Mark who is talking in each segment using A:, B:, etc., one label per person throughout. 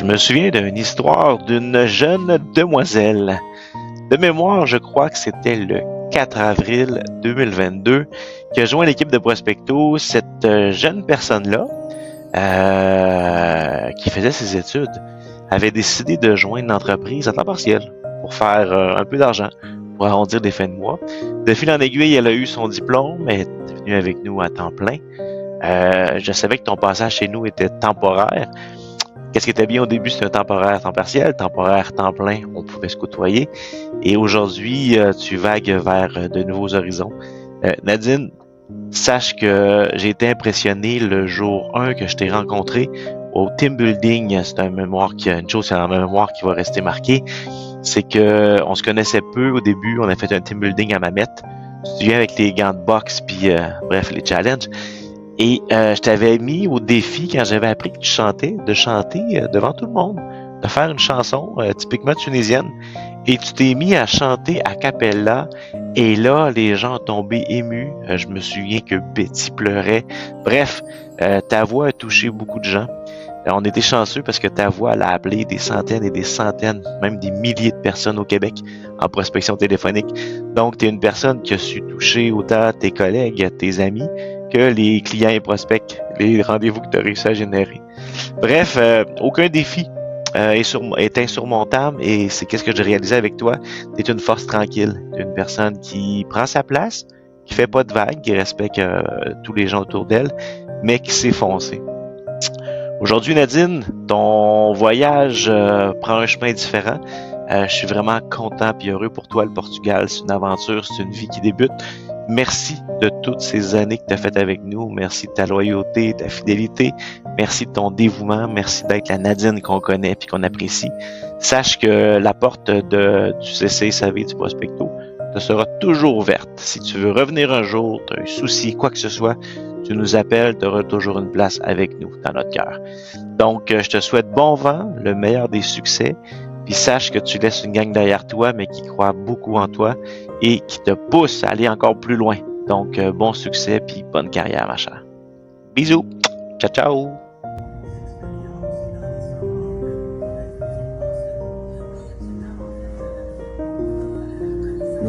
A: Je me souviens d'une histoire d'une jeune demoiselle. De mémoire, je crois que c'était le 4 avril 2022 qui a joint l'équipe de Prospecto. Cette jeune personne-là, qui faisait ses études, avait décidé de joindre une entreprise à temps partiel pour faire un peu d'argent, pour arrondir des fins de mois. De fil en aiguille, elle a eu son diplôme, elle est venue avec nous à temps plein. Je savais que ton passage chez nous était temporaire. Qu'est-ce qui était bien au début, c'était un temporaire temps partiel, temporaire temps plein, on pouvait se côtoyer. Et aujourd'hui, tu vagues vers de nouveaux horizons. Nadine, sache que j'ai été impressionné le jour 1 que je t'ai rencontré au team building. C'est une chose dans ma mémoire qui va rester marquée. C'est que on se connaissait peu au début. On a fait un team building à Mamette. Tu viens avec les gants de boxe puis bref, les challenges. Et je t'avais mis au défi quand j'avais appris que tu chantais, de chanter devant tout le monde, de faire une chanson typiquement tunisienne. Et tu t'es mis à chanter a cappella. Et là, les gens ont tombé émus. Je me souviens que Betty pleurait. Bref, ta voix a touché beaucoup de gens. On était chanceux parce que ta voix elle a appelé des centaines et des centaines, même des milliers de personnes au Québec en prospection téléphonique. Donc, tu es une personne qui a su toucher autant tes collègues, tes amis, que les clients et prospects, les rendez-vous que tu as réussi à générer. Bref, aucun défi est insurmontable et c'est qu'est-ce que j'ai réalisé avec toi. Tu es une force tranquille, tu es une personne qui prend sa place, qui fait pas de vagues, qui respecte tous les gens autour d'elle, mais qui s'est foncé. Aujourd'hui, Nadine, ton voyage prend un chemin différent. Je suis vraiment content et heureux pour toi, le Portugal. C'est une aventure, c'est une vie qui débute. Merci de toutes ces années que tu as faites avec nous. Merci de ta loyauté, ta fidélité. Merci de ton dévouement. Merci d'être la Nadine qu'on connaît et qu'on apprécie. Sache que la porte du CCSAV du Prospecto te sera toujours ouverte. Si tu veux revenir un jour, tu as un souci, quoi que ce soit, tu nous appelles, tu auras toujours une place avec nous dans notre cœur. Donc, je te souhaite bon vent, le meilleur des succès, puis sache que tu laisses une gang derrière toi, mais qui croit beaucoup en toi et qui te pousse à aller encore plus loin. Donc, bon succès, puis bonne carrière, ma chère. Bisous! Ciao, ciao!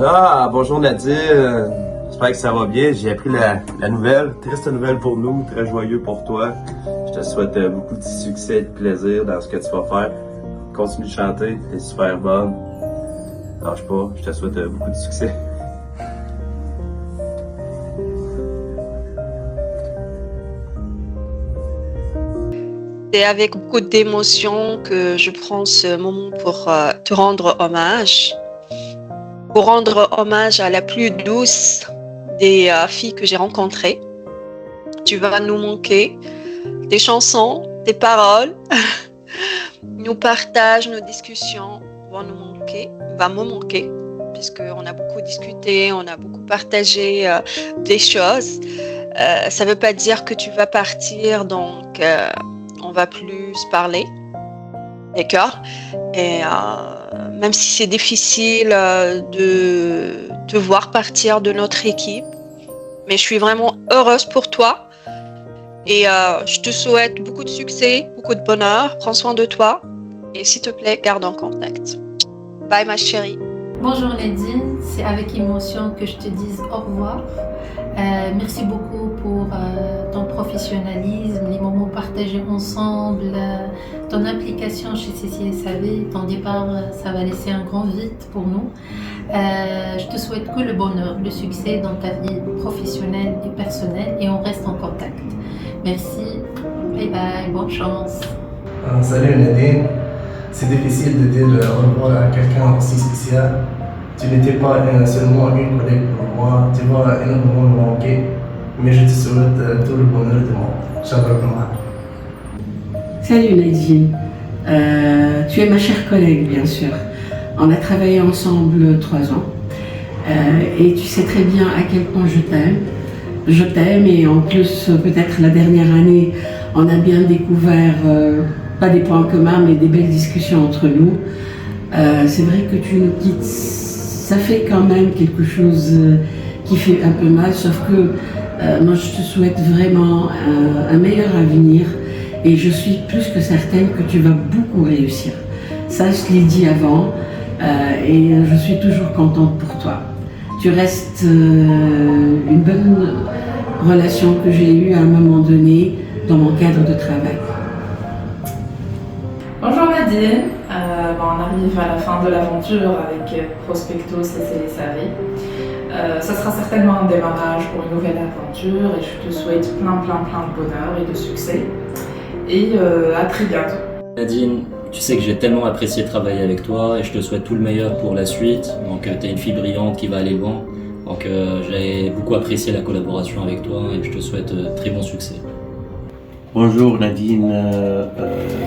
B: Ah, bonjour Nadine. J'espère que ça va bien. J'ai appris la nouvelle. Triste nouvelle pour nous, très joyeux pour toi. Je te souhaite beaucoup de succès et de plaisir dans ce que tu vas faire. Continue de chanter, t'es super bonne. Lâche pas, je te souhaite beaucoup de succès.
C: C'est avec beaucoup d'émotion que je prends ce moment pour te rendre hommage. Pour rendre hommage à la plus douce des filles que j'ai rencontrées. Tu vas nous manquer. Tes chansons, tes paroles, nos partages, nos discussions vont me manquer, puisqu'on a beaucoup discuté, on a beaucoup partagé des choses. Ça ne veut pas dire que tu vas partir, donc on va plus se parler. D'accord? Et même si c'est difficile de te voir partir de notre équipe, mais je suis vraiment heureuse pour toi. Et je te souhaite beaucoup de succès, beaucoup de bonheur. Prends soin de toi. Et s'il te plaît, garde en contact. Bye ma chérie.
D: Bonjour Nadine, c'est avec émotion que je te dis au revoir. Merci beaucoup pour ton professionnalisme, les moments partagés ensemble, ton implication chez CCSAV, ton départ, ça va laisser un grand vide pour nous. Je te souhaite que le bonheur, le succès dans ta vie professionnelle et personnelle et on reste en contact. Merci, bye bye, bonne chance.
E: Salut Nadine, c'est difficile de dire au revoir à quelqu'un aussi spécial. Tu n'étais pas seulement une collègue pour moi, tu vas énormément me manquer, mais je te souhaite tout le bonheur du monde. Shabbat.
F: Salut Nadine, tu es ma chère collègue bien sûr. On a travaillé ensemble 3 ans et tu sais très bien à quel point je t'aime. Je t'aime et en plus peut-être la dernière année on a bien découvert, pas des points communs mais des belles discussions entre nous. C'est vrai que tu nous quittes, ça fait quand même quelque chose qui fait un peu mal, sauf que moi je te souhaite vraiment un meilleur avenir et je suis plus que certaine que tu vas beaucoup réussir. Ça, je l'ai dit avant et je suis toujours contente pour toi. Tu restes une bonne relation que j'ai eue à un moment donné dans mon cadre de travail.
G: Bonjour Nadine, on arrive à la fin de l'aventure avec Prospectos et CLSAV. Ça sera certainement un démarrage pour une nouvelle aventure et je te souhaite plein de bonheur et de succès. Et à très bientôt.
H: Nadine, tu sais que j'ai tellement apprécié travailler avec toi et je te souhaite tout le meilleur pour la suite. Donc tu es une fille brillante qui va aller loin. Donc j'ai beaucoup apprécié la collaboration avec toi et je te souhaite très bon succès.
I: Bonjour Nadine,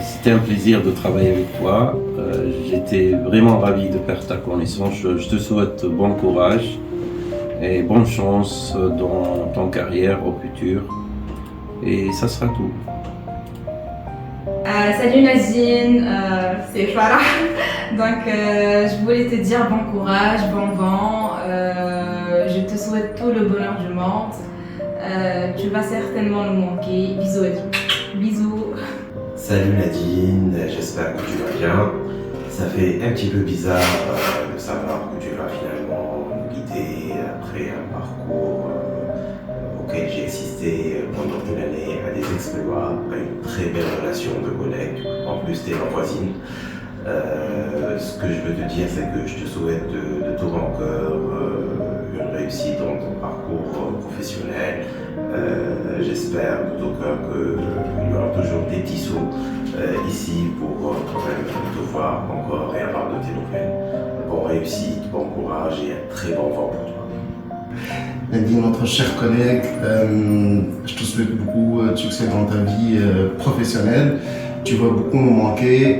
I: c'était un plaisir de travailler avec toi. J'étais vraiment ravi de faire ta connaissance. Je te souhaite bon courage et bonne chance dans ton carrière au futur. Et ça sera tout.
J: Salut Nadine, c'est Farah. Donc je voulais te dire bon courage, bon vent. Je te souhaite tout le bonheur du monde. Tu vas certainement nous manquer. Bisous à tous. Bisous.
K: Salut Nadine, j'espère que tu vas bien. Ça fait un petit peu bizarre de savoir que tu vas finalement nous quitter après un parcours auquel j'ai assisté pendant une année à des exploits, à une très belle relation de collègues. En plus, tu es ma voisine. Ce que je veux te dire, c'est que je te souhaite de tout mon cœur une réussite dans ton parcours professionnel. J'espère de tout cœur qu'il y aura toujours des petits sauts ici pour te voir encore et avoir de tes nouvelles. Bonne réussite, bon courage et un très bon vent pour toi.
E: Nadine, notre cher collègue, je te souhaite beaucoup de succès dans ta vie professionnelle. Tu vas beaucoup nous manquer.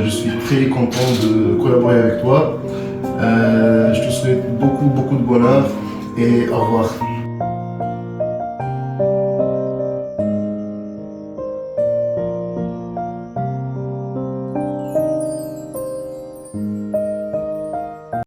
E: Je suis très content de collaborer avec toi. Je te souhaite beaucoup de bonheur et au revoir.